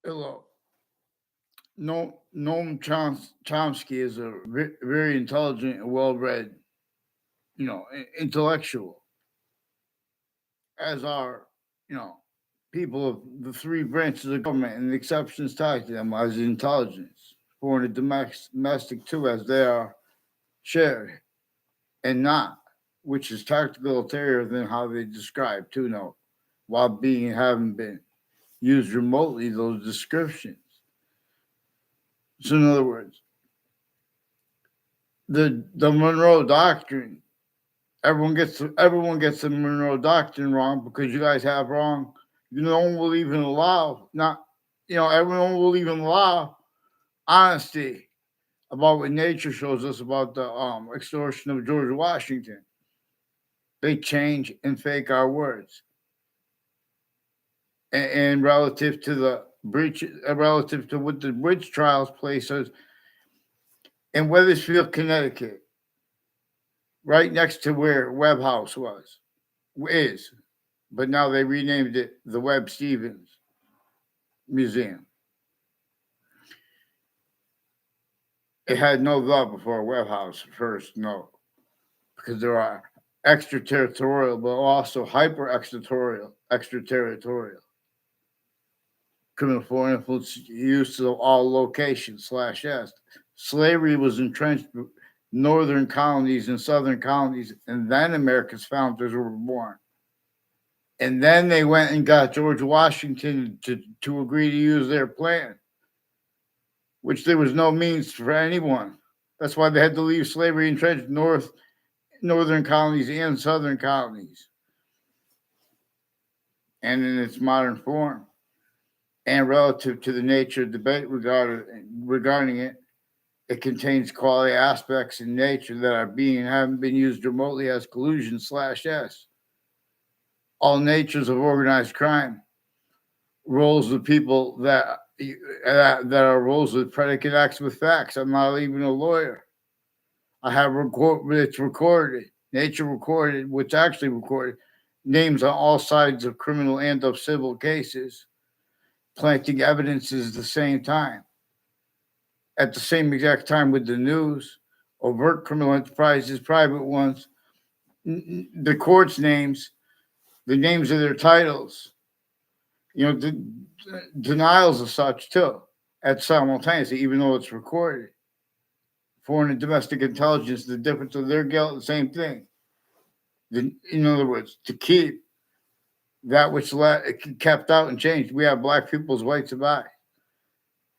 Hello. Noam Chomsky is a very intelligent and well-read, intellectual, as are, you know, people of the three branches of government and the exceptions tied to them as intelligence, foreign and domestic too, as they are shared, and not, which is tactical ulterior than how they describe to know, while being and having been used remotely those descriptions. So in other words, the Monroe Doctrine. Everyone gets the Monroe Doctrine wrong because you guys have wrong. No one will even allow not everyone will even allow honesty about what nature shows us about the extortion of George Washington. They change and fake our words, and relative to the breach, relative to what the witch trials place us in Weathersfield, Connecticut, right next to where Webb House is, but now they renamed it the Webb Stevens Museum. It had no love before Webb House first, no, because there are extraterritorial, but also hyper extraterritorial criminal foreign influence use of all locations slash s. Slavery was entrenched in northern colonies and southern colonies, and then America's founders were born. And then they went and got George Washington to agree to use their plan, which there was no means for anyone. That's why they had to leave slavery entrenched northern colonies and southern colonies, and in its modern form, and relative to the nature of debate regarding it, it contains quality aspects in nature that are being and haven't been used remotely as collusion slash s. All natures of organized crime, roles of people that are roles with predicate acts with facts. I'm not even a lawyer. I have it's recorded. Nature recorded, which actually recorded names on all sides of criminal and of civil cases, planting evidences at the same time. At the same exact time with the news, overt criminal enterprises, private ones, the court's names, the names of their titles, denials of such too, at simultaneously, even though it's recorded. Foreign and domestic intelligence, the difference of their guilt, the same thing. In other words, to keep that which kept out and changed. We have black people's whites of eye,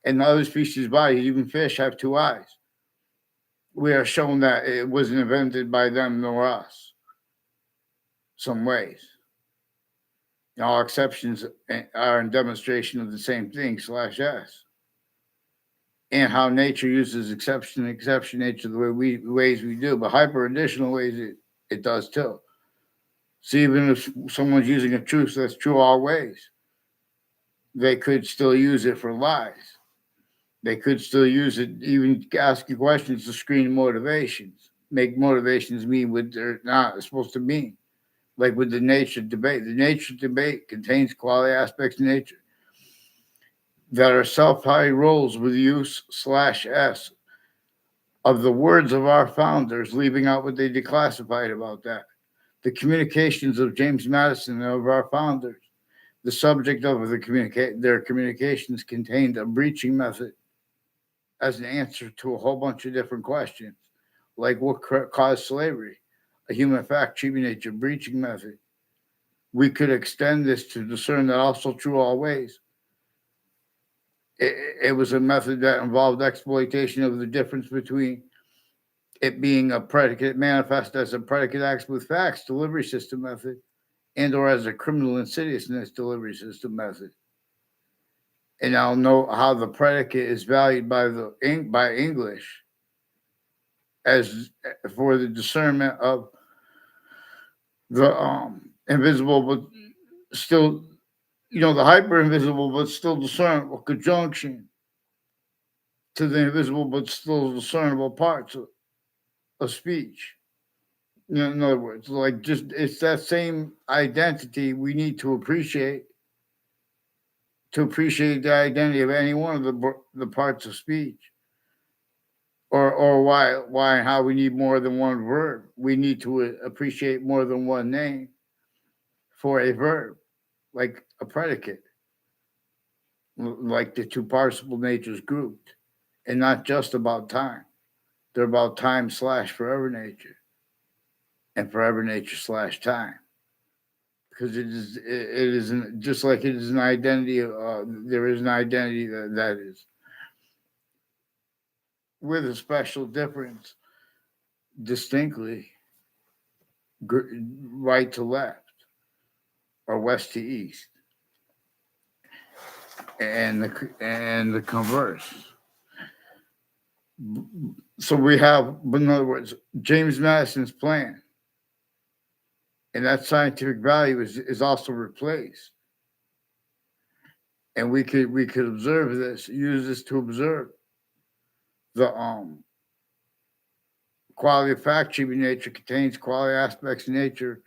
and other species' bodies, even fish, have two eyes. We are shown that it wasn't invented by them nor us. Some ways, all exceptions are in demonstration of the same thing slash s, and how nature uses exception nature the ways we do, but hyper additional ways it does too. So even if someone's using a truth that's true all ways, they could still use it for lies. They could still use it, even ask you questions to screen motivations, make motivations mean what they're not supposed to mean. Like with the nature debate. The nature debate contains quality aspects of nature that are self-high roles with use slash s of the words of our founders, leaving out what they declassified about that. The communications of James Madison and of our founders. The subject of their communications contained a breaching method as an answer to a whole bunch of different questions, like what caused slavery, a human fact, treating nature, breaching method. We could extend this to discern that also true all ways. It was a method that involved exploitation of the difference between it being a predicate manifest as a predicate acts with facts delivery system method, and or as a criminal insidiousness delivery system method. And I'll know how the predicate is valued by English as for the discernment of the invisible, but still, the hyper invisible, but still discernible conjunction to the invisible, but still discernible parts of speech. In other words, like just it's that same identity we need to appreciate to appreciate the identity of any one of the parts of speech, or why and how we need more than one verb. We need to appreciate more than one name for a verb, like a predicate, like the two participle natures grouped, and not just about time. They're about time slash forever nature, and forever nature slash time. Because it isn't just like it is an identity. There is an identity that is with a special difference, distinctly right to left or west to east, and the converse. So we have, but in other words, James Madison's plan, and that scientific value is also replaced. And we could observe this, use this to observe the quality of fact achieving nature contains quality aspects of nature.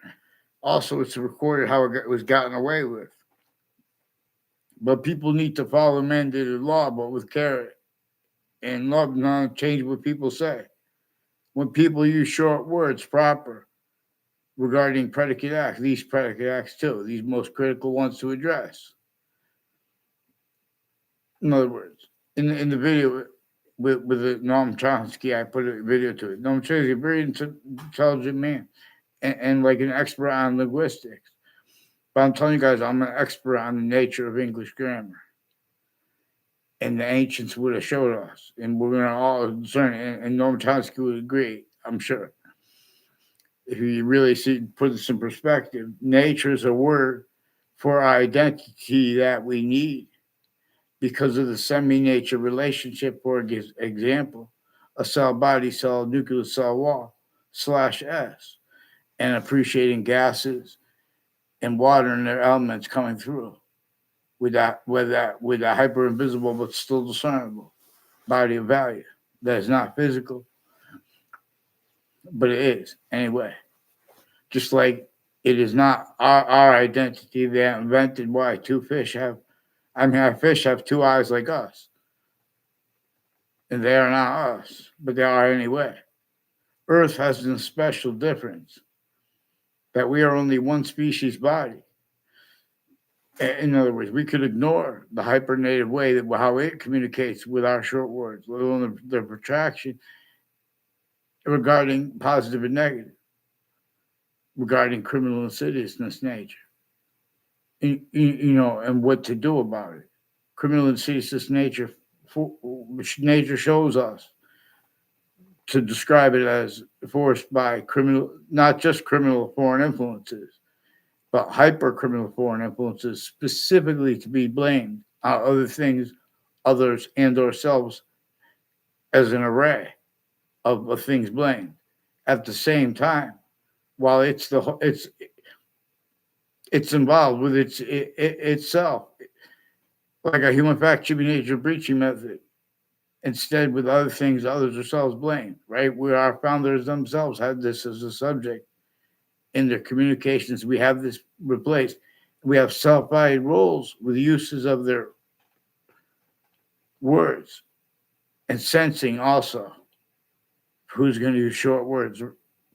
Also, it's recorded how it was gotten away with. But people need to follow mandated law, but with care and love, not change what people say. When people use short words proper regarding predicate acts, these predicate acts too, these most critical ones to address. In other words, in the video with the Noam Chomsky, I put a video to it. Noam Chomsky, a very intelligent man, and like an expert on linguistics. But I'm telling you guys, I'm an expert on the nature of English grammar. And the ancients would have showed us, and we're going to all discern, and Noam Chomsky would agree, I'm sure. If you really put this in perspective, nature is a word for our identity that we need because of the semi-nature relationship. For example, a cell body cell nucleus cell wall /S, and appreciating gases and water and their elements coming through with a hyper invisible but still discernible body of value that is not physical, but it is anyway. Just like it is not our identity that invented why two fish have, our fish have two eyes like us. And they are not us, but they are anyway. Earth has a special difference that we are only one species body. In other words, we could ignore the hypernative way that how it communicates with our short words, let alone the protraction regarding positive and negative, regarding criminal insidiousness nature, and what to do about it. Criminal insidiousness nature, which nature shows us to describe it as forced by criminal, not just criminal foreign influences, but hyper criminal foreign influences, specifically to be blamed on other things, others, and ourselves as an array of things blamed. At the same time, while it's involved with itself, like a human fact should be nature breaching method. Instead, with other things, others ourselves blame. Right? Where our founders themselves had this as a subject in their communications. We have this replaced. We have self-valued roles with uses of their words and sensing also who's going to use short words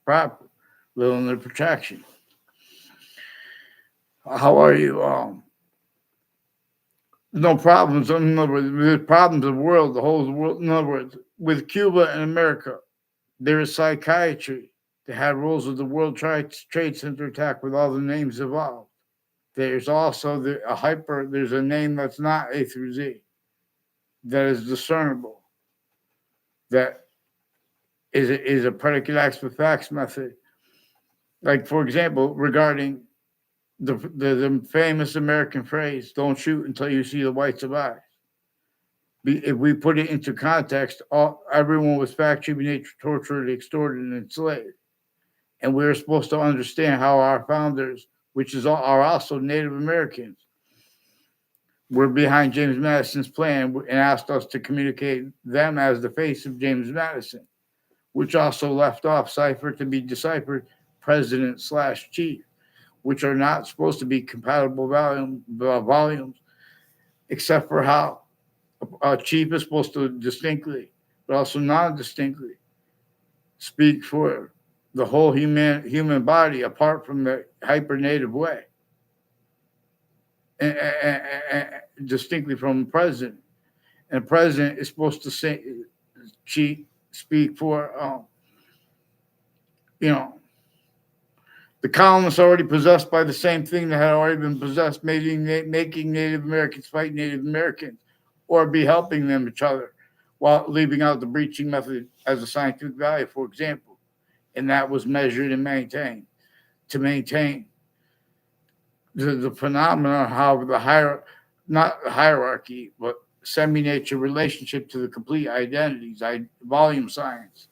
proper, little in the protraction. How are you? No problems. In other words, there's problems of the world, the whole world. In other words, with Cuba and America, there is psychiatry. They had rules of the World Trade Center attack with all the names involved. There's also there's a name that's not A through Z, that is discernible, that is a predicate acts with facts method. Like, for example, regarding the famous American phrase, don't shoot until you see the whites of eyes. If we put it into context, everyone was factually tortured, extorted, and enslaved. And we were supposed to understand how our founders, which are also Native Americans, were behind James Madison's plan and asked us to communicate them as the face of James Madison, which also left off cipher to be deciphered president/chief, which are not supposed to be compatible volumes, except for how chief is supposed to distinctly, but also non-distinctly, speak for the whole human body apart from the hypernative way, and distinctly from the president. And the president is supposed to say, speak for, you know, the colonists already possessed by the same thing that had already been possessed, making Native Americans fight Native Americans or be helping them each other while leaving out the breaching method as a scientific value, for example. And that was measured and maintained to maintain the phenomenon, how the not hierarchy, but semi-nature relationship to the complete identities, volume science.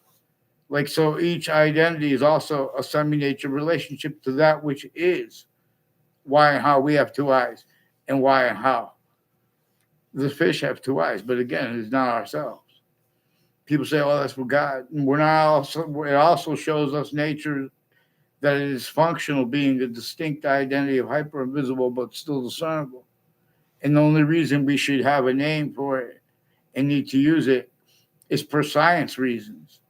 Like, so each identity is also a semi-nature relationship to that which is. Why and how we have two eyes, and why and how the fish have two eyes. But again, it's not ourselves. People say, "Oh, that's for God." And we're not. It also shows us nature that it is functional, being a distinct identity of hyper invisible but still discernible. And the only reason we should have a name for it and need to use it is for science reasons.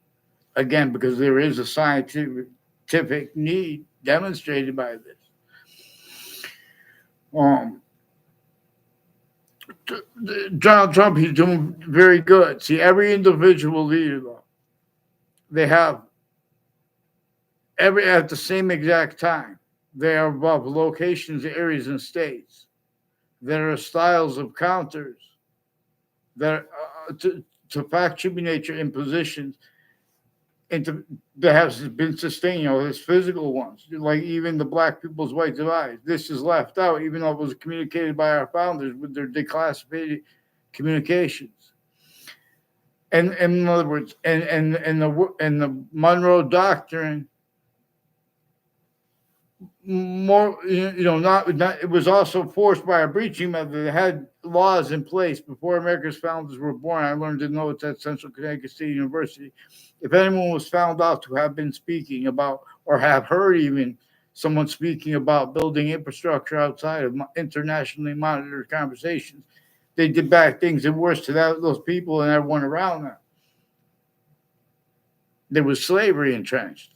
Again, because there is a scientific need demonstrated by this. Donald Trump, he's doing very good. See, every individual leader, though, they have at the same exact time, they are above locations, areas, and states. There are styles of counters that to fact human nature in positions and that have been sustained, his physical ones, like even the black people's white divide. This is left out, even though it was communicated by our founders with their declassified communications. And in other words, and the Monroe Doctrine, more not it was also forced by a breaching method. It had laws in place before America's founders were born. I learned to know it's at Central Connecticut State University. If anyone was found out to have been speaking about or have heard even someone speaking about building infrastructure outside of internationally monitored conversations, they did bad things and worse to those people and everyone around them. There was slavery entrenched.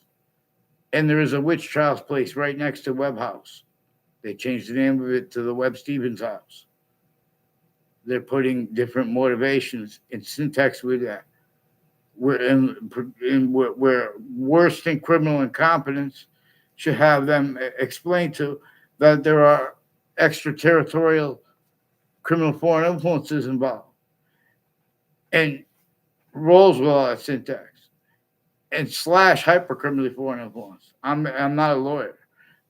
And there is a witch trials place right next to Webb House. They changed the name of it to the Webb Stevens House. They're putting different motivations and syntax with that. Where worse than criminal incompetence should have them explain to that there are extraterritorial criminal foreign influences involved. And rolls with all that syntax. And / hypercriminally foreign influence. I'm not a lawyer,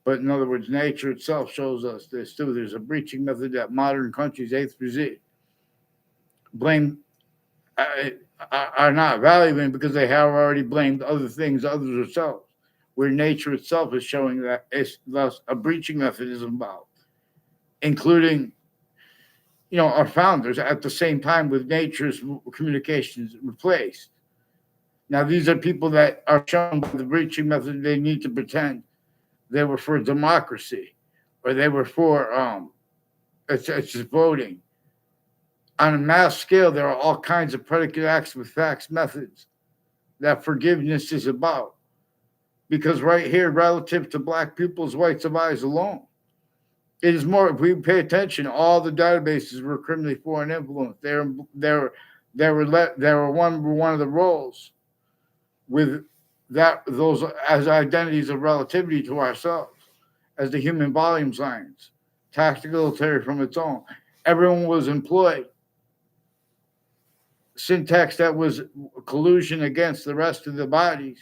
but in other words, nature itself shows us this too. There's a breaching method that modern countries A through Z blame are not valuing because they have already blamed other things, others themselves. Where nature itself is showing that it's thus a breaching method is involved, including our founders at the same time with nature's communications replaced. Now, these are people that are shown by the breaching method they need to pretend they were for democracy or they were for it's just voting. On a mass scale, there are all kinds of predicate acts with facts methods that forgiveness is about. Because right here, relative to black people's rights of eyes alone, it is more, if we pay attention, all the databases were criminally foreign influence. They were one of the roles with those as identities of relativity to ourselves, as the human volume science, tactical from its own. Everyone was employed. Syntax that was collusion against the rest of the bodies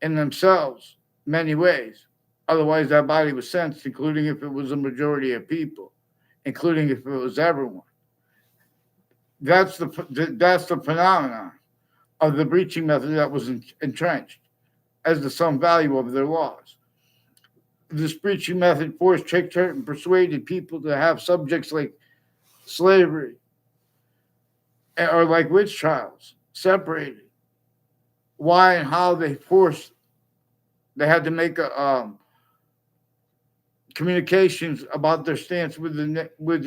in themselves, many ways. Otherwise, that body was sensed, including if it was a majority of people, including if it was everyone. That's the phenomenon of the breaching method that was entrenched as the sum value of their laws. This breaching method forced, tricked, hurt, and persuaded people to have subjects like slavery or like witch trials separated. Why and how they had to make a communications about their stance with the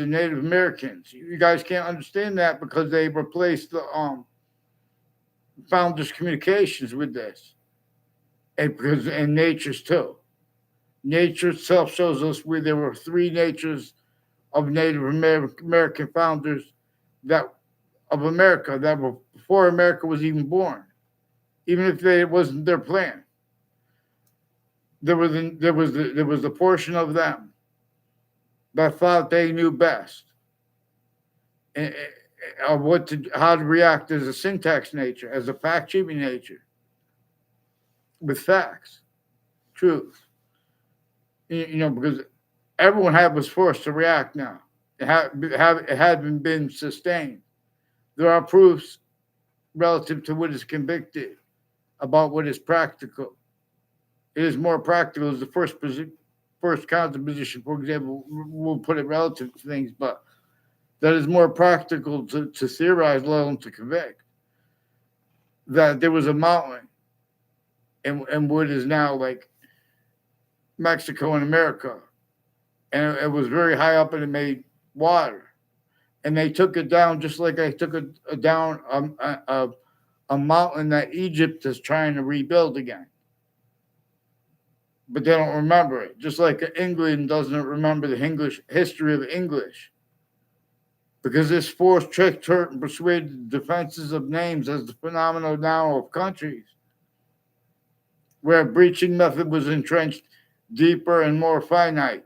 Native Americans. You guys can't understand that because they replaced the founders' communications with this, and nature's too. Nature itself shows us where there were three natures of Native American founders that of America that were before America was even born, even if it wasn't their plan. There was a portion of them that thought they knew best of how to react as a syntax nature, as a fact sheeping nature, with facts, truth. Because everyone was forced to react now. It hadn't been sustained. There are proofs relative to what is convicted about what is practical. It is more practical as the first counter position, for example. We'll put it relative to things, but that is more practical to theorize, let alone to convict. That there was a mountain in what is now like Mexico and America, and it was very high up, and it made water, and they took it down just like they took down a mountain that Egypt is trying to rebuild again. But they don't remember it, just like England doesn't remember the English history of English, because this force tricked, hurt, and persuaded the defenses of names as the phenomenon now of countries, where a breaching method was entrenched deeper and more finite,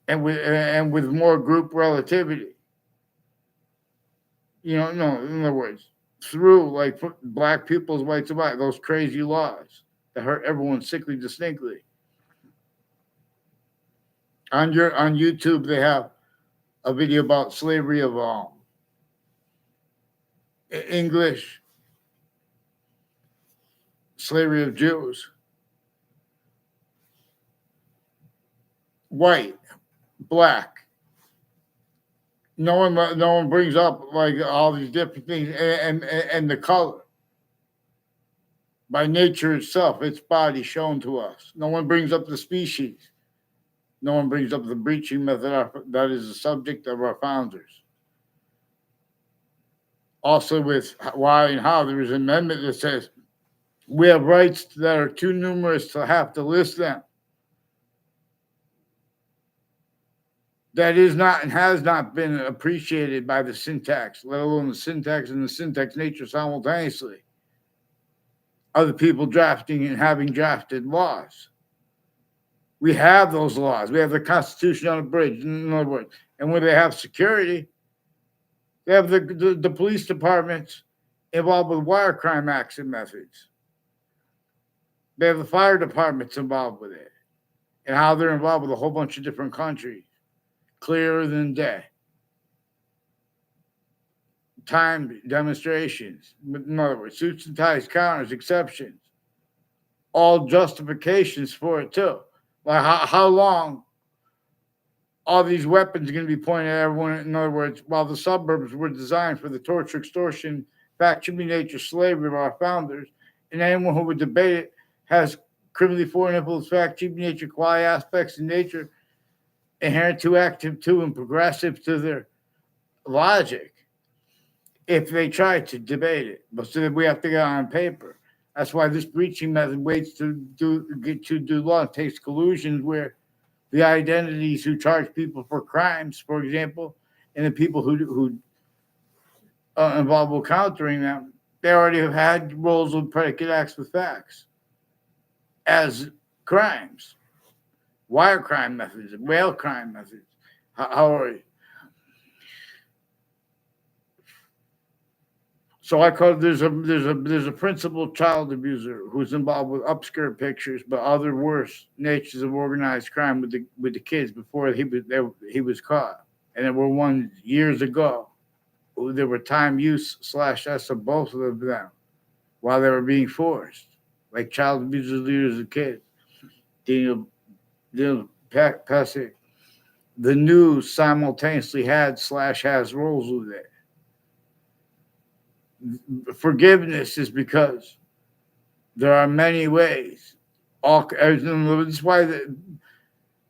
and with more group relativity. No, in other words, through like black people's right to buy, those crazy laws that hurt everyone sickly distinctly. On YouTube, they have a video about slavery of English, slavery of Jews, white, black. No one brings up like all these different things and the color. By nature itself, its body shown to us. No one brings up the species. No one brings up the breaching method that is the subject of our founders. Also, with why and how, there is an amendment that says we have rights that are too numerous to have to list them. That is not and has not been appreciated by the syntax, let alone the syntax and the syntax nature simultaneously. Other people drafting and having drafted laws. We have those laws. We have the Constitution on a bridge, in other words. And when they have security, they have the police departments involved with wire crime acts and methods. They have the fire departments involved with it and how they're involved with a whole bunch of different countries. Clearer than day. Timed demonstrations. In other words, suits and ties, counters, exceptions. All justifications for it, too. Like how long all these weapons are going to be pointed at everyone. In other words, while the suburbs were designed for the torture, extortion, fact-shooting nature, slavery of our founders, and anyone who would debate it has criminally foreign influence, fact-shooting nature, quality aspects in nature, inherent to, active to, and progressive to their logic if they try to debate it. But so that we have to get on paper. That's why this breaching method waits to do law and takes collusions where the identities who charge people for crimes, for example, and the people who involved with countering them, they already have had roles of predicate acts with facts as crimes. Wire crime methods, whale crime methods. How are you? So I call it, there's a principal child abuser who's involved with upskirt pictures, but other worse natures of organized crime with the kids before he was caught. And there were ones years ago. There were time use /s of both of them while they were being forced, like child abusers, leaders of kids. Passing. The news simultaneously had /has roles with it. Forgiveness is because there are many ways That's why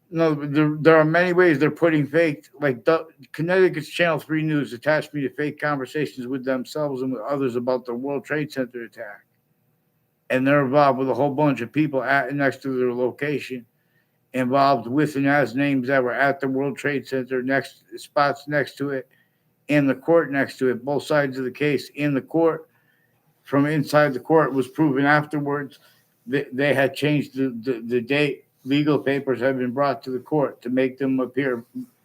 no, there are many ways they're putting fake, like Connecticut's Channel 3 News attached me to fake conversations with themselves and with others about the World Trade Center attack. And they're involved with a whole bunch of people next to their location, involved with and as names that were at the World Trade Center, next spots next to it, and the court next to it, both sides of the case in the court. From inside the court was proven afterwards that they had changed the date. Legal papers had been brought to the court to make them appear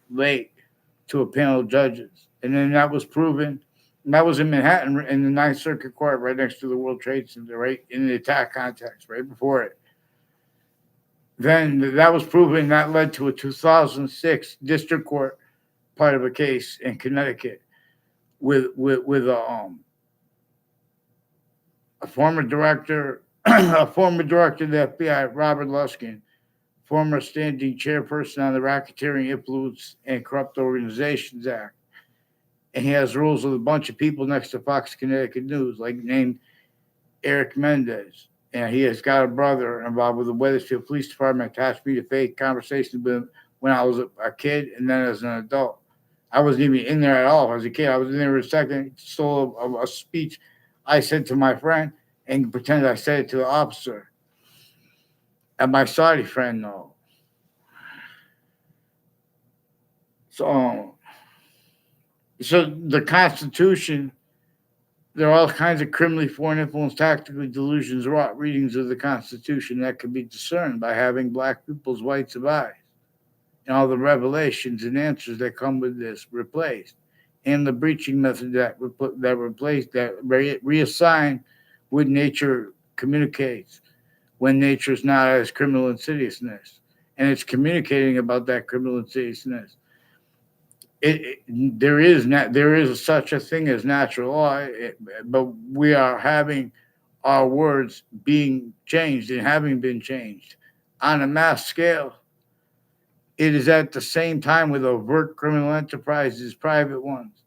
late to a panel of judges. And then that was proven. And that was in Manhattan in the Ninth Circuit Court right next to the World Trade Center, right in the attack context, right before it. Then that was proven. That led to a 2006 district court part of a case in Connecticut with a former director, a former director of the FBI, Robert Luskin, former standing chairperson on the Racketeering Influence and Corrupt Organizations Act. And he has rules with a bunch of people next to Fox Connecticut News, like named Eric Mendez. And he has got a brother involved with the Wethersfield Police Department, attached me to fake conversations with him when I was a kid and then as an adult. I wasn't even in there at all as a kid. I was in there for a second, stole a speech I said to my friend and pretended I said it to the officer. And my Saudi friend, no. So the Constitution, there are all kinds of criminally foreign influence, tactically delusions, wrought readings of the Constitution that can be discerned by having black people's whites of eyes and all the revelations and answers that come with this replaced, and the breaching method that reassign what nature communicates when nature's not as criminal insidiousness, and it's communicating about that criminal insidiousness. There is such a thing as natural law, but we are having our words being changed and having been changed on a mass scale. It is at the same time with overt criminal enterprises, private ones,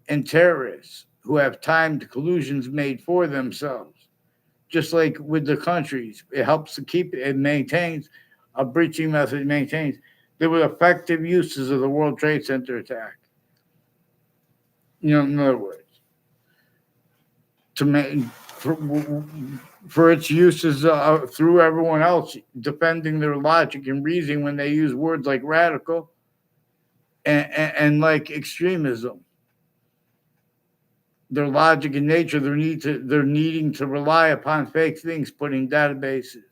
and terrorists who have timed collusions made for themselves. Just like with the countries, it helps to keep it maintains a breaching method, maintains. There were effective uses of the World Trade Center attack. In other words, to make for its uses through everyone else defending their logic and reasoning when they use words like radical and like extremism. Their logic and nature, they're needing to rely upon fake things, putting databases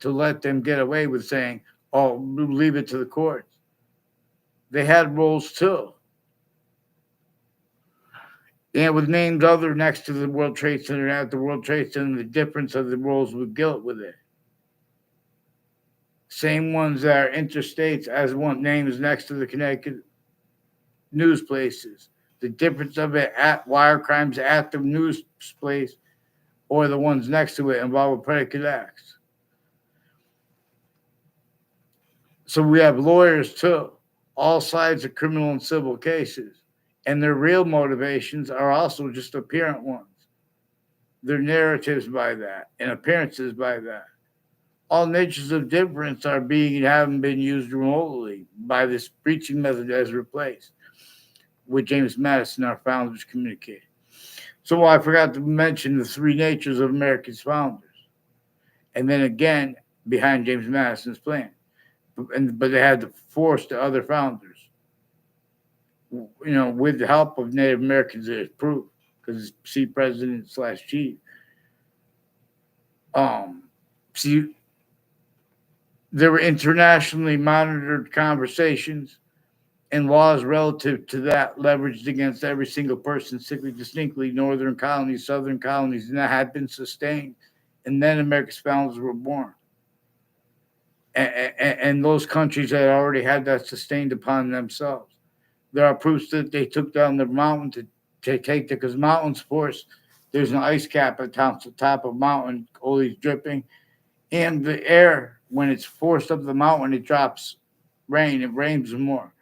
to let them get away with saying, "Oh, leave it to the courts." They had roles too. And with names other next to the World Trade Center, at the World Trade Center, the difference of the roles with guilt with it. Same ones that are interstates as one names next to the Connecticut news places. The difference of it at wire crimes at the news place or the ones next to it involved with predicate acts. So we have lawyers too, all sides of criminal and civil cases. And their real motivations are also just apparent ones. Their narratives by that and appearances by that. All natures of difference are haven't been used remotely by this breaching method as replaced, with James Madison, our founders, communicated. So I forgot to mention the three natures of America's founders. And then again, behind James Madison's plan. But they had to force the other founders, with the help of Native Americans, it's proved, because see president/chief. See, there were internationally monitored conversations and laws relative to that leveraged against every single person, distinctly northern colonies, southern colonies, and that had been sustained. And then America's founders were born. And those countries had already had that sustained upon themselves. There are proofs that they took down the mountain to take the, because mountains force, there's an ice cap at the top of mountain, always dripping. And the air, when it's forced up the mountain, it drops rain, it rains more.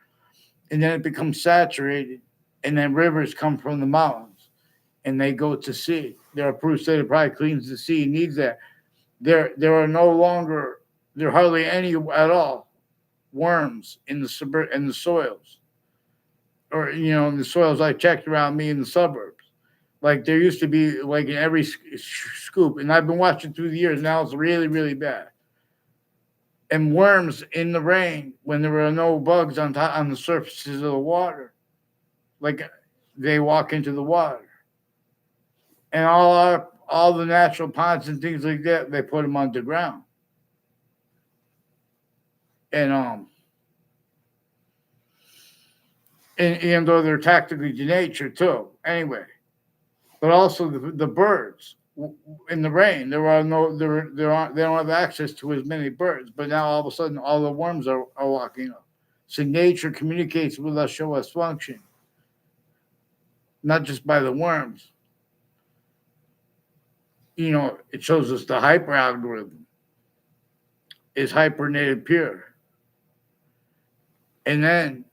And then it becomes saturated. And then rivers come from the mountains and they go to sea. There are proofs that it probably cleans the sea, needs that. There are no longer, there are hardly any at all worms in the soils, or in the soils I checked around me in the suburbs. Like there used to be, like in every scoop, and I've been watching through the years. Now it's really, really bad. And worms in the rain when there were no bugs on the surfaces of the water, like they walk into the water, and all the natural ponds and things like that, they put them underground, and and though they're tactically denatured too, anyway. But also the birds in the rain. They don't have access to as many birds. But now all of a sudden, all the worms are walking up. So nature communicates with us, show us function, not just by the worms. It shows us the hyper algorithm is hypernated pure, and then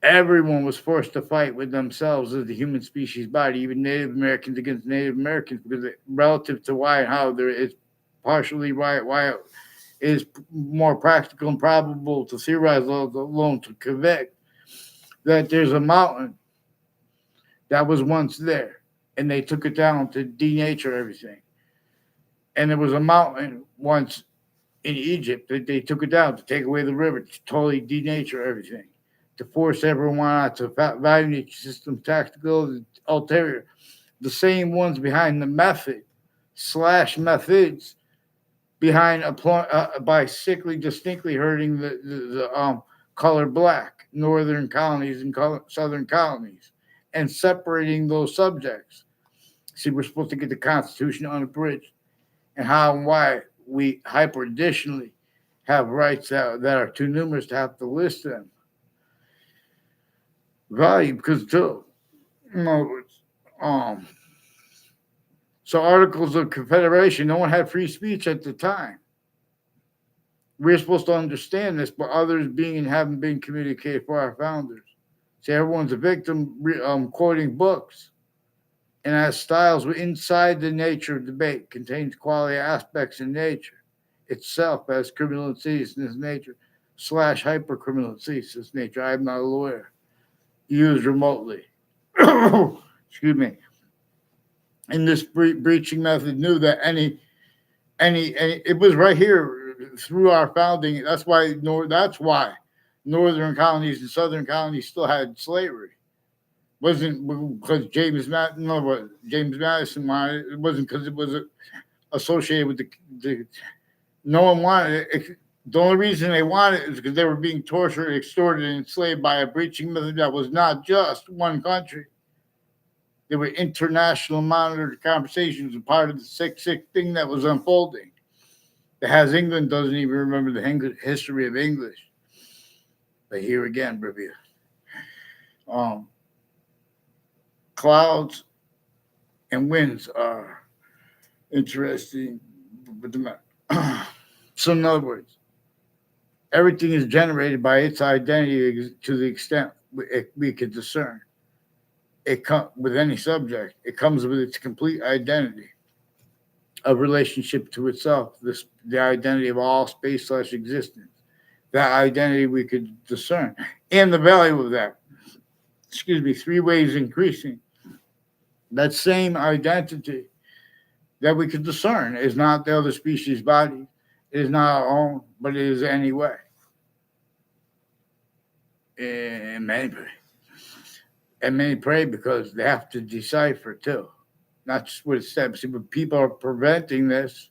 everyone was forced to fight with themselves as the human species body, even Native Americans against Native Americans, because relative to why and how there is partially why it is more practical and probable to theorize, alone to convict, that there's a mountain that was once there, and they took it down to denature everything. And there was a mountain once in Egypt that they took it down to take away the river, to totally denature everything, to force everyone out to value nature system, tactical, ulterior. The same ones behind the method / methods behind by sickly, distinctly hurting the color black northern colonies and southern colonies, and separating those subjects. See, we're supposed to get the Constitution unabridged, and how and why we hyper additionally have rights that are too numerous to have to list them. Value, because too, in other words, so Articles of Confederation, no one had free speech at the time. We're supposed to understand this, but others being and haven't been communicated for our founders. See, everyone's a victim, quoting books, and as styles inside the nature of debate contains quality aspects in nature itself as criminal insidiousness nature / hyper criminal insidiousness nature. I'm not a lawyer. Used remotely. Excuse me. And this breaching method knew that any it was right here through our founding. That's why northern colonies and southern colonies still had slavery. Wasn't because James Madison wanted it. It wasn't because it was associated with the no one wanted it. The only reason they wanted it is because they were being tortured, extorted, and enslaved by a breaching method that was not just one country. They were international monitored conversations, and part of the sick thing that was unfolding. That has England doesn't even remember the history of English. But here again, review. Clouds and winds are interesting. So in other words, everything is generated by its identity to the extent we can discern. It with any subject, it comes with its complete identity of relationship to itself, the identity of all space / existence. That identity we could discern, and the value of that. 3 ways increasing. That same identity that we could discern is not the other species' body. It is not our own, but it is anyway. And many pray because they have to decipher too, not just with steps. But people are preventing this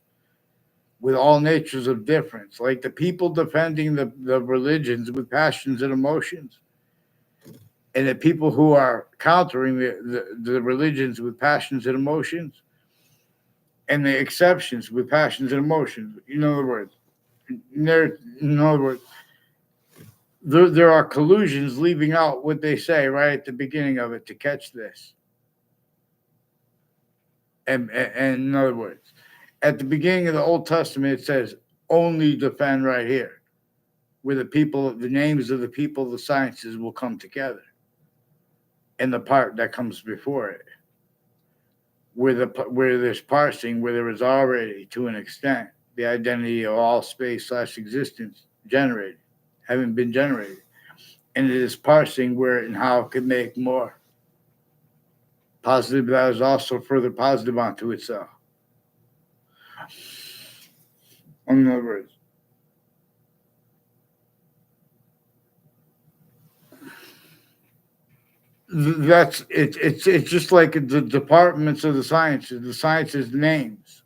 with all natures of difference, like the people defending the religions with passions and emotions, and the people who are countering the religions with passions and emotions, and the exceptions with passions and emotions. In other words, there are collusions leaving out what they say right at the beginning of it to catch this. And in other words, at the beginning of the Old Testament, it says only defend right here, where the names of the people, the sciences will come together, and the part that comes before it. where there's parsing, where there is already, to an extent, the identity of all space/existence generated, having been generated, and it is parsing where and how it can make more positive that is also further positive onto itself. In other words, that's it. It's just like the departments of the sciences names.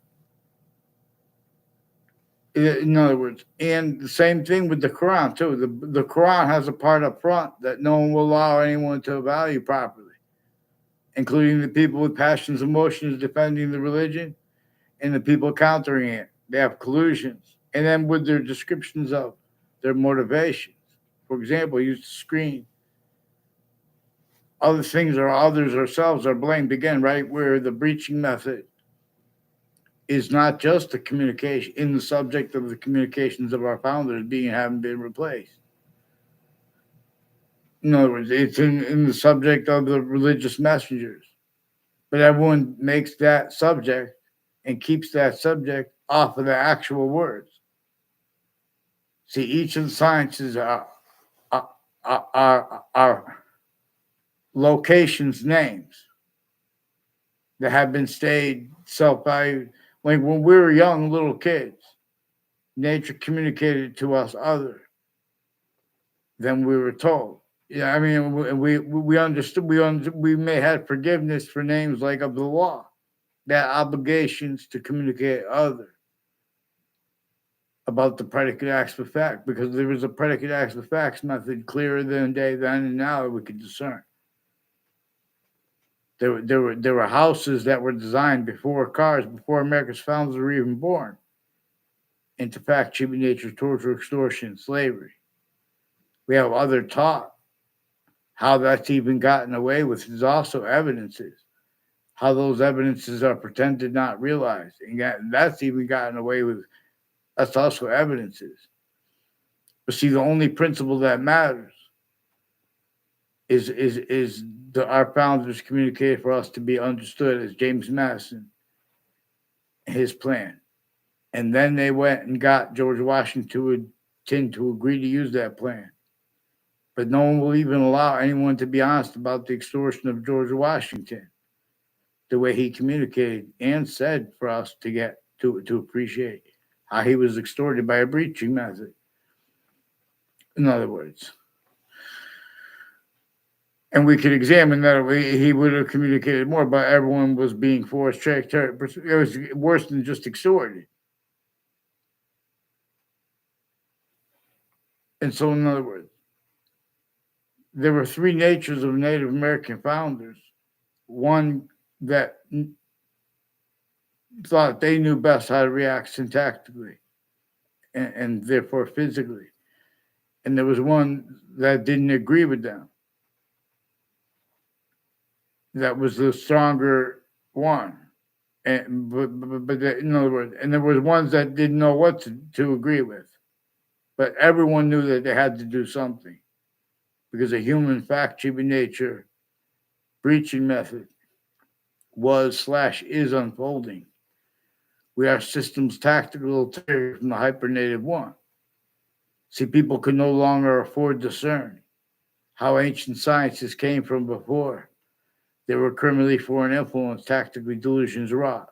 In other words, and the same thing with the Quran too. The Quran has a part up front that no one will allow anyone to value properly, including the people with passions, emotions defending the religion, and the people countering it. They have collusions, and then with their descriptions of their motivations. For example, use the screen. Other things or others ourselves are blamed again, right? Where the breaching method is not just the communication in the subject of the communications of our founders being haven't been replaced. In other words, it's in the subject of the religious messengers. But everyone makes that subject and keeps that subject off of the actual words. See, each of the sciences are locations names that have been stayed self-valued. Like when we were young little kids, nature communicated to us other than we were told. Yeah, I mean, we understood. We may have forgiveness for names like of the law, that obligations to communicate other about the predicate acts of fact, because there was a predicate acts of facts method clearer than day then and now we could discern. There were houses that were designed before cars, before America's founders were even born, into fact, human nature, torture, extortion, slavery. We have other taught how that's even gotten away with. There's also evidences how those evidences are pretended not realized, and that's even gotten away with. That's also evidences. But see, the only principle that matters is our founders communicated for us to be understood as James Madison, his plan. And then they went and got George Washington to agree to use that plan. But no one will even allow anyone to be honest about the extortion of George Washington, the way he communicated and said for us to get to appreciate how he was extorted by a breaching method. In other words, and we could examine that he would have communicated more, but everyone was being forced, tricked. It was worse than just extorted. And so, in other words, there were three natures of Native American founders. One that thought they knew best how to react syntactically and therefore physically. And there was one that didn't agree with them. That was the stronger one. And but in other words, and there was ones that didn't know what to agree with. But everyone knew that they had to do something because a human fact, human nature, breaching method was/is unfolding. We are systems tactical terror from the hypernative one. See, people could no longer afford to discern how ancient sciences came from before. They were criminally foreign influence, tactically delusions wrought,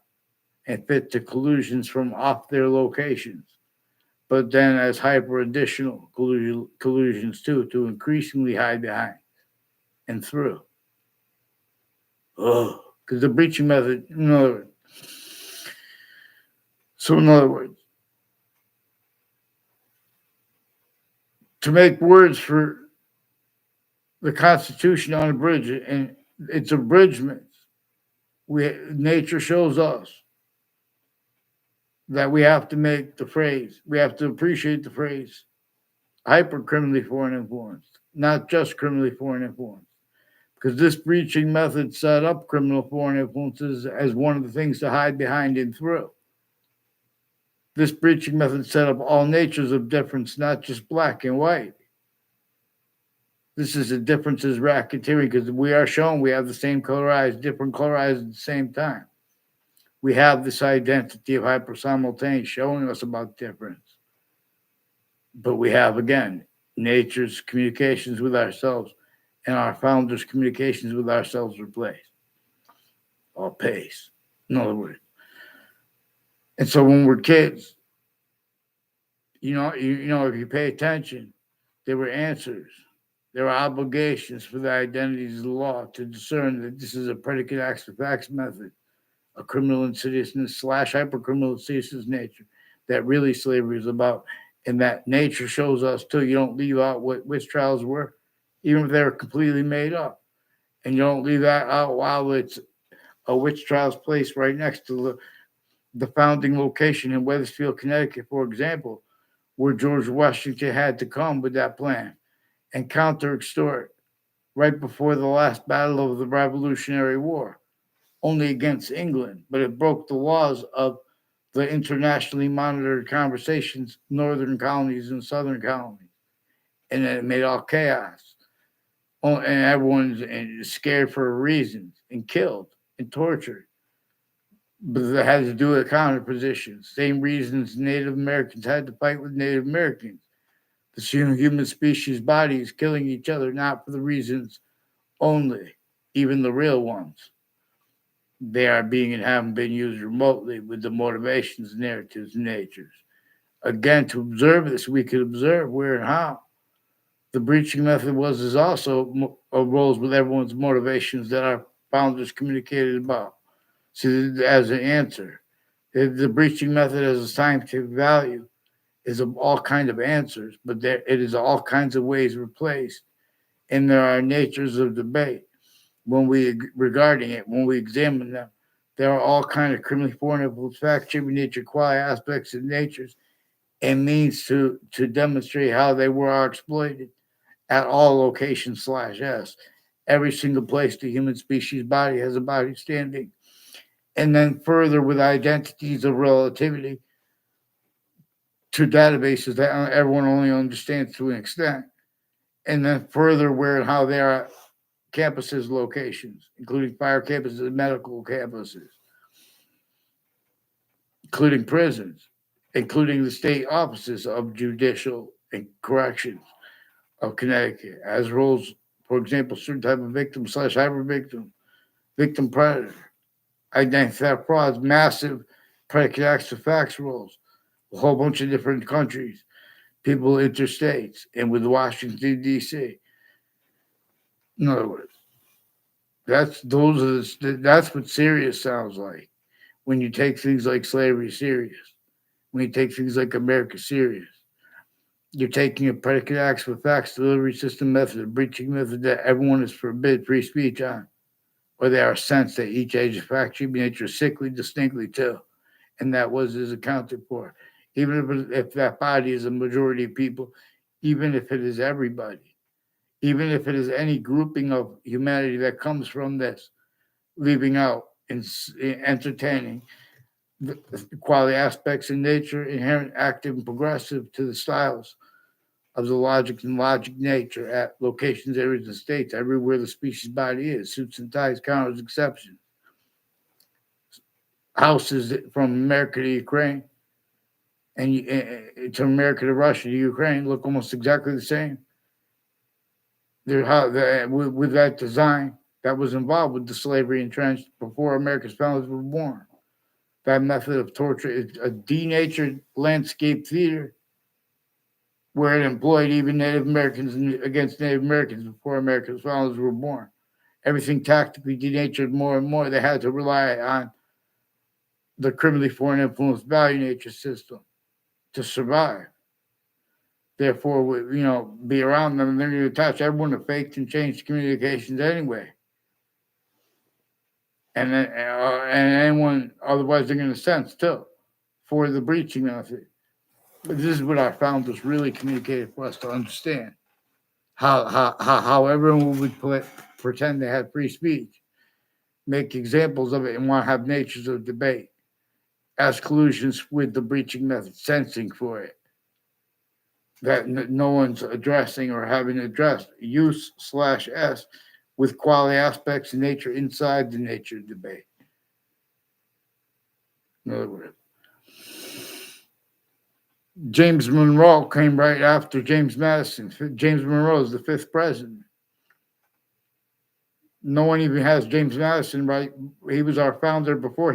and fit to collusions from off their locations. But then as hyper additional collusions too, to increasingly hide behind and through. Oh, because the breaching method, in other words. So in other words, to make words for the Constitution unabridged and its abridgments, nature shows us that we have to make the phrase, we have to appreciate the phrase hyper criminally foreign influence, not just criminally foreign influence. Because this breaching method set up criminal foreign influences as one of the things to hide behind and through. This breaching method set up all natures of difference, not just black and white. This is a differences racketeering because we are shown we have the same color eyes, different color eyes at the same time. We have this identity of hyper-simultaneous showing us about difference. But we have, again, nature's communications with ourselves and our founders' communications with ourselves replaced. Or pace, in other words. And so when we're kids, if you pay attention, there were answers. There are obligations for the identities of the law to discern that this is a predicate acts of facts method, a criminal insidiousness / hypercriminal insidious nature that really slavery is about. And that nature shows us too. You don't leave out what witch trials were, even if they're completely made up. And you don't leave that out while it's a witch trials place right next to the founding location in Wethersfield, Connecticut, for example, where George Washington had to come with that plan and counter-extort right before the last battle of the Revolutionary War, only against England, but it broke the laws of the internationally monitored conversations, northern colonies and southern colonies, and it made all chaos. And everyone's scared for a reason and killed and tortured. But that had to do with counter positions. Same reasons Native Americans had to fight with Native Americans. The human species body is killing each other, not for the reasons only, even the real ones. They are being and haven't been used remotely with the motivations, narratives, and natures. Again, to observe this, we could observe where and how the breaching method is also arose with everyone's motivations that our founders communicated about. So, as an answer, the breaching method as a scientific value is of all kinds of answers, but it is all kinds of ways replaced, and there are natures of debate when we examine them. There are all kinds of criminally foreign influence, fact, nature, quality aspects of natures, and means to demonstrate how they were exploited at all locations /s. Every single place the human species body has a body standing. And then further with identities of relativity to databases that everyone only understands to an extent. And then further where and how there are campuses locations, including fire campuses and medical campuses, including prisons, including the state offices of judicial and corrections of Connecticut, as roles, for example, certain type of victim / hyper victim predator, identity theft frauds, massive predicate acts of facts roles, a whole bunch of different countries, people interstates, and with Washington, D.C. In other words, that's what serious sounds like when you take things like slavery serious, when you take things like America serious. You're taking a predicate acts for facts delivery system method, a breaching method that everyone is forbid free speech on, or they are sensed that each age of fact should be nature sickly distinctly too, and that is accounted for. Even if that body is a majority of people, even if it is everybody, even if it is any grouping of humanity that comes from this, leaving out and entertaining the quality aspects in nature, inherent, active, and progressive to the styles of the logic nature at locations, areas, and states, everywhere the species body is, suits and ties, counters, exceptions. Houses from America to Ukraine and to America to Russia to Ukraine look almost exactly the same. With that design that was involved with the slavery entrenched before America's founders were born. That method of torture is a denatured landscape theater where it employed even Native Americans against Native Americans before America's founders were born. Everything tactically denatured more and more. They had to rely on the criminally foreign influence value nature system to survive. Therefore, be around them, and they're going to attach everyone to faked and changed communications anyway. And anyone otherwise they're going to sense too for the breaching method. But this is what our founders really communicated for us to understand how everyone would pretend they had free speech, make examples of it, and want to have natures of debate, ask collusions with the breaching method, sensing for it that no one's addressing or having addressed. Use /s with quality aspects of nature inside the nature debate. In other words, James Monroe came right after James Madison. James Monroe is the fifth president. No one even has James Madison right. He was our founder before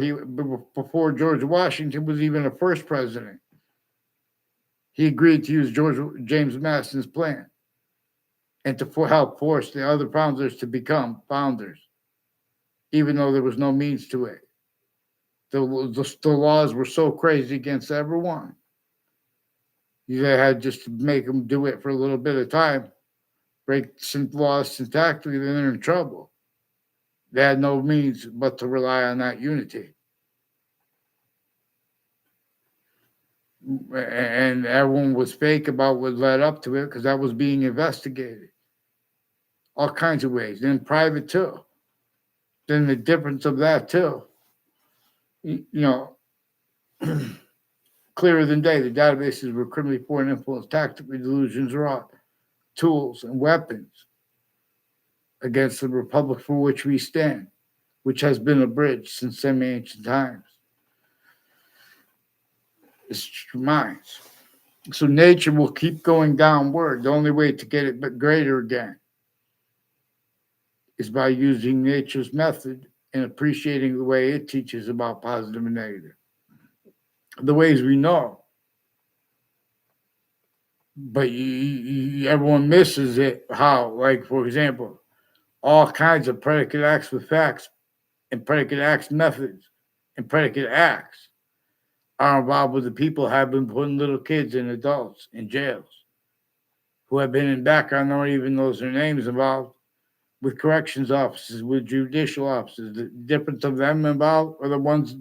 George Washington was even a first president. He agreed to use James Madison's plan and to help force the other founders to become founders, even though there was no means to it. The laws were so crazy against everyone. You had just to make them do it for a little bit of time, break some laws syntactically, then they're in trouble. They had no means but to rely on that unity. And everyone was fake about what led up to it because that was being investigated. All kinds of ways, and private too. Then the difference of that too, clearer than day, the databases were criminally foreign influence, tactically delusions, raw tools and weapons against the republic for which we stand, which has been abridged since semi-ancient times. It's minds. So nature will keep going downward. The only way to get it but greater again is by using nature's method and appreciating the way it teaches about positive and negative. The ways we know. But everyone misses it. How? Like, for example, all kinds of predicate acts with facts and predicate acts methods and predicate acts are involved with the people who have been putting little kids and adults in jails, who have been in background, no one even knows their names, involved with corrections officers, with judicial officers. The difference of them involved are the ones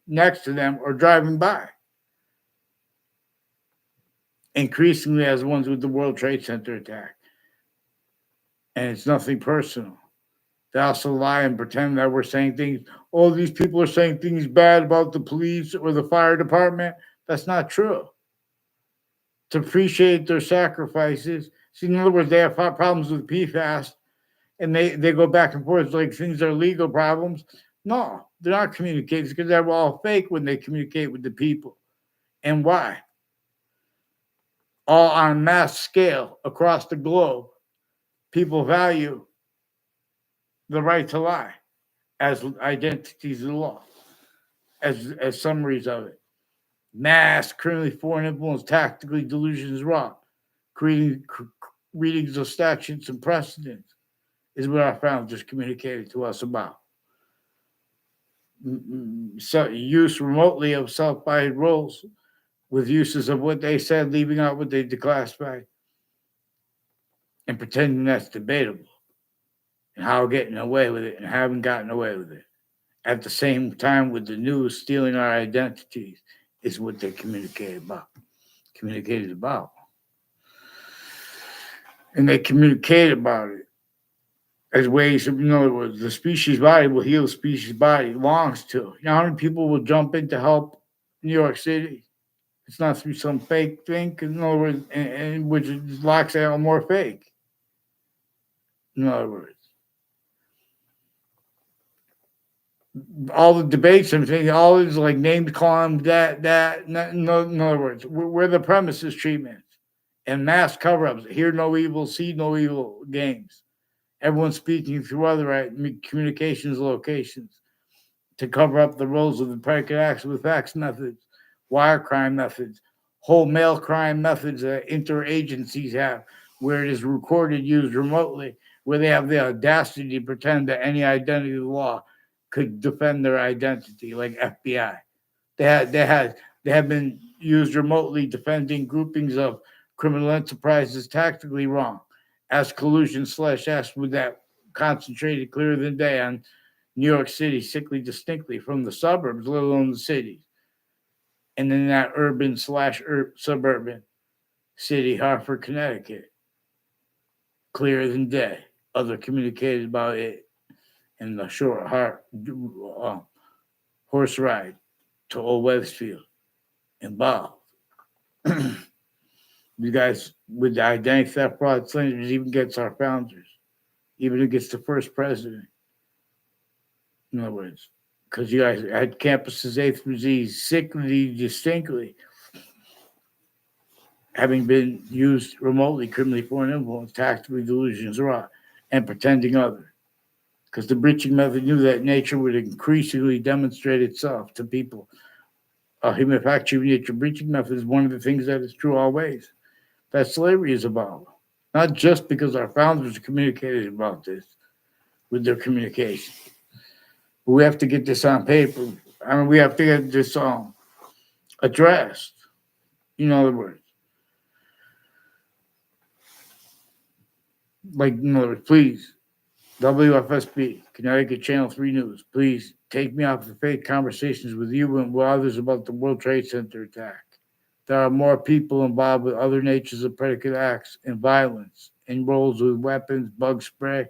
next to them or driving by. Increasingly as the ones with the World Trade Center attack. And it's nothing personal. They also lie and pretend that we're saying things. Oh, these people are saying things bad about the police or the fire department. That's not true. To appreciate their sacrifices. See, in other words, they have problems with PFAS, and they go back and forth like things are legal problems. No, they're not communicating because they're all fake when they communicate with the people. And why? All on a mass scale across the globe, people value the right to lie as identities of the law, as summaries of it. Mass, criminally foreign influence, tactically delusions wrong, creating readings of statutes and precedents is what I found just communicated to us about. So use remotely of self-biased roles with uses of what they said, leaving out what they declassified, and pretending that's debatable, and how getting away with it and haven't gotten away with it. At the same time, with the news stealing our identities is what they communicated about. And they communicate about it as ways of, in other words, the species body will heal the species body belongs to. You know how many people will jump in to help New York City? It's not through some fake thing, in other words, and which locks out more fake. In other words, all the debates and things, all this like named calling that. In other words, we're the premises treatment and mass cover-ups. Hear no evil, see no evil games. Everyone speaking through other communications locations to cover up the roles of the predicate acts with facts methods, wire crime methods, whole mail crime methods that interagencies have, where it is recorded, used remotely, where they have the audacity to pretend that any identity of the law could defend their identity, like FBI. They have been used remotely defending groupings of criminal enterprises tactically wrong, as collusion/acts with that concentrated clearer than day on New York City, sickly distinctly from the suburbs, let alone the cities. And then that urban/suburban city, Hartford, Connecticut, clearer than day. Other communicated about it in the short horse ride to Old Westfield involved. You guys, with the identity theft, fraud, slanders, even gets our founders, even against the first president. In other words, because you guys had campuses A through Z sickly distinctly having been used remotely, criminally foreign influence, tactically delusions, raw, and pretending other. Because the breaching method knew that nature would increasingly demonstrate itself to people. Human factual nature breaching method is one of the things that is true always. That slavery is about. Not just because our founders communicated about this with their communication. But we have to get this on paper. I mean, we have to get this addressed. In other words, please, WFSB, Connecticut Channel 3 News, please take me off the fake conversations with you and with others about the World Trade Center attack. There are more people involved with other natures of predicate acts and violence, in roles with weapons, bug spray,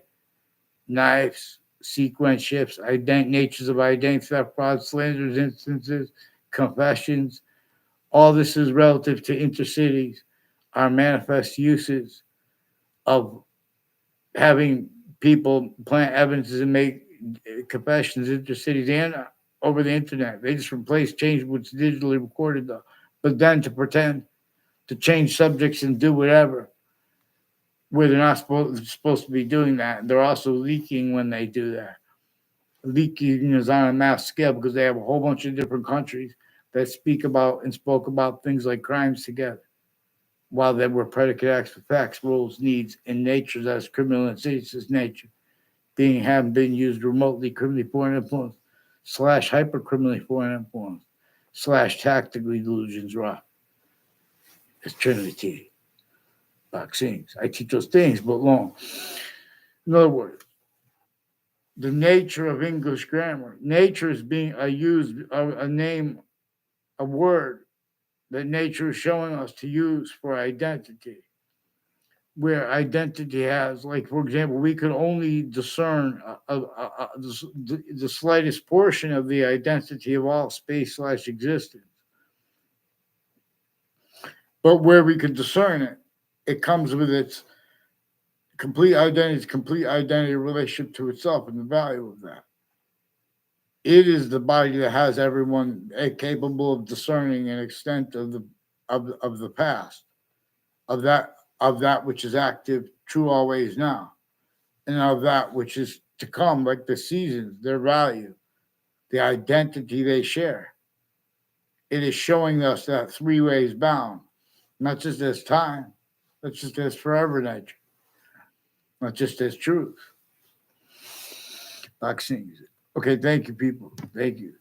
knives, sequence shifts, natures of identity theft, fraud, slanders, instances, confessions. All this is relative to intercities, our manifest uses of having people plant evidences and make confessions intercities and over the internet. They just change what's digitally recorded though. But then to pretend to change subjects and do whatever where they're not supposed to be doing that. They're also leaking when they do that. Leaking is on a mass scale because they have a whole bunch of different countries that speak about and spoke about things like crimes together. While there were predicate acts for facts, rules, needs, and natures as criminal and citizen's nature have been used remotely, criminally foreign influence, / hyper criminally foreign influence, / tactically delusions raw. It's Trinity. Vaccines. I teach those things, but long. In other words, the nature of English grammar. Nature is being a name, a word that nature is showing us to use for identity. Where identity has, like, for example, we could only discern the slightest portion of the identity of all space / existence. But where we can discern it, it comes with its complete identity relationship to itself and the value of that. It is the body that has everyone capable of discerning an extent of the past, of that which is active, true always now, and of that which is to come, like the seasons, their value, the identity they share. It is showing us that three ways bound, not just as time, not just as forever nature, not just as truth. Vaccines. Okay, thank you, people. Thank you.